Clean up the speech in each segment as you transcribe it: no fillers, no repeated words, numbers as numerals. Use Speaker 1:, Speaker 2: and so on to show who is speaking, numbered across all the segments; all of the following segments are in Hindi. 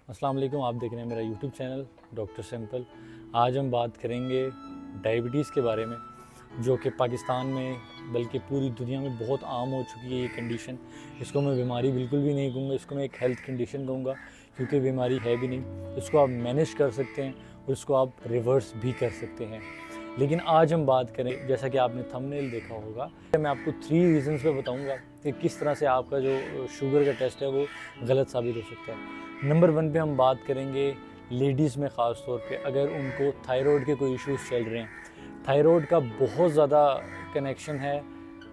Speaker 1: अस्सलाम वालेकुम, आप देख रहे हैं मेरा यूट्यूब चैनल डॉक्टर सिंपल। आज हम बात करेंगे डायबिटीज़ के बारे में, जो कि पाकिस्तान में बल्कि पूरी दुनिया में बहुत आम हो चुकी है ये कंडीशन। इसको मैं बीमारी बिल्कुल भी नहीं कहूँगा, इसको मैं एक हेल्थ कंडीशन कहूँगा, क्योंकि बीमारी है भी नहीं। इसको आप मैनेज कर सकते हैं और इसको आप रिवर्स भी कर सकते हैं। लेकिन आज हम बात करें, जैसा कि आपने थंबनेल देखा होगा, मैं आपको 3 रीज़न्स पे बताऊँगा कि किस तरह से आपका जो शुगर का टेस्ट है वो गलत साबित हो सकता है। नंबर 1 पे हम बात करेंगे लेडीज़ में ख़ास तौर पे, अगर उनको थायराइड के कोई इश्यूज़ चल रहे हैं। थायराइड का बहुत ज़्यादा कनेक्शन है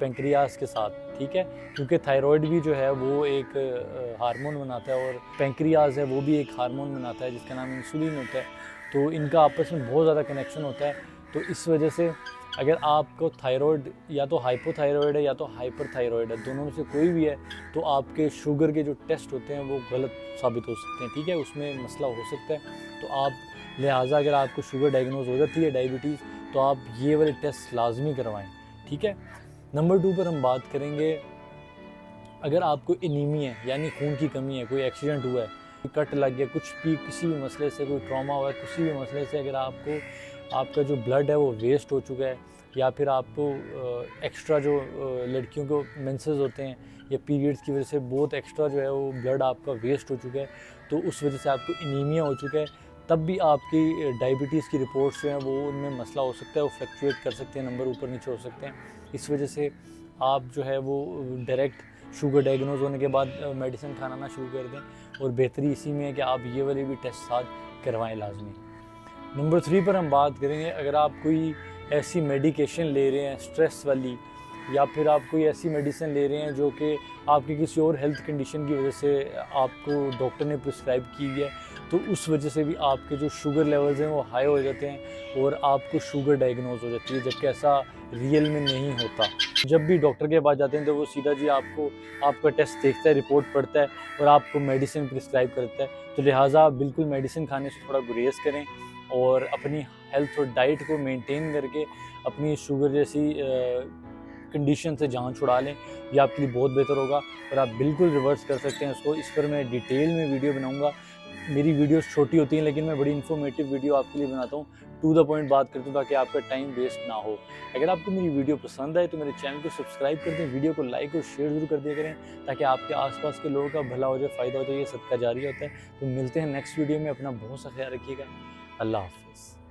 Speaker 1: पेंक्रियाज के साथ, ठीक है, क्योंकि थायराइड भी जो है वो एक हार्मोन बनाता है और पेंक्रियाज है वो भी एक हार्मोन बनाता है जिसका नाम इंसुलिन होता है। तो इनका आपस में बहुत ज़्यादा कनेक्शन होता है। तो इस वजह से अगर आपको थायराइड या तो हाइपोथायराइड है या तो हाइपर थायराइड है, दोनों में से कोई भी है, तो आपके शुगर के जो टेस्ट होते हैं वो गलत साबित हो सकते हैं, ठीक है, उसमें मसला हो सकता है। तो आप लिहाजा अगर आपको शुगर डायग्नोज हो जाती है डायबिटीज़, तो आप ये वाले टेस्ट लाजमी करवाएं, ठीक है। नंबर 2 पर हम बात करेंगे, अगर आपको एनीमिया है यानी खून की कमी है, कोई एक्सीडेंट हुआ है, कट लग गया, कुछ भी किसी भी मसले से कोई ट्रॉमा हुआ है, किसी भी मसले से अगर आपको आपका जो ब्लड है वो वेस्ट हो चुका है, या फिर आपको एक्स्ट्रा जो लड़कियों को मेंसेस होते हैं या पीरियड्स की वजह से बहुत एक्स्ट्रा जो है वो ब्लड आपका वेस्ट हो चुका है, तो उस वजह से आपको एनीमिया हो चुका है, तब भी आपकी डायबिटीज़ की रिपोर्ट्स जो हैं वो उनमें मसला हो सकता है, वो फ्लक्चुएट कर सकते हैं, नंबर ऊपर नीचे हो सकते हैं। इस वजह से आप जो है वो डायरेक्ट शुगर डायग्नोज होने के बाद मेडिसिन खाना ना शुरू कर दें, और बेहतरी इसी में है कि आप ये वाले भी टेस्ट साथ करवाएं लाजमी। नंबर 3 पर हम बात करेंगे, अगर आप कोई ऐसी मेडिकेशन ले रहे हैं स्ट्रेस वाली, या फिर आप कोई ऐसी मेडिसिन ले रहे हैं जो कि आपकी किसी और हेल्थ कंडीशन की वजह से आपको डॉक्टर ने प्रिस्क्राइब की है, तो उस वजह से भी आपके जो शुगर लेवल्स हैं वो हाई हो जाते हैं और आपको शुगर डायग्नोज हो जाती है, जबकि ऐसा रियल में नहीं होता। जब भी डॉक्टर के पास जाते हैं तो वो सीधा जी आपको आपका टेस्ट देखता है, रिपोर्ट पढ़ता है और आपको मेडिसिन प्रिस्क्राइब करता है। तो लिहाजा बिल्कुल मेडिसिन खाने से थोड़ा गुरेज करें और अपनी हेल्थ और डाइट को मेंटेन करके अपनी शुगर जैसी कंडीशन से जान छुड़ा लें, ये आपके लिए बहुत बेहतर होगा और आप बिल्कुल रिवर्स कर सकते हैं उसको। इस पर मैं डिटेल में वीडियो बनाऊंगा। मेरी वीडियोस छोटी होती हैं लेकिन मैं बड़ी इन्फॉर्मेटिव वीडियो आपके लिए बनाता हूँ, टू द पॉइंट बात करता हूँ ताकि आपका टाइम वेस्ट ना हो। अगर आपको मेरी वीडियो पसंद आए तो मेरे चैनल को सब्सक्राइब कर दें, वीडियो को लाइक और शेयर जरूर कर दिया करें, ताकि आपके आसपास के लोगों का भला हो जाए, फ़ायदा हो जाए, ये सदका जारी होता है। तो मिलते हैं नेक्स्ट वीडियो में, अपना बहुत सा ख्याल रखिएगा। अल्लाह हाफ़िज़।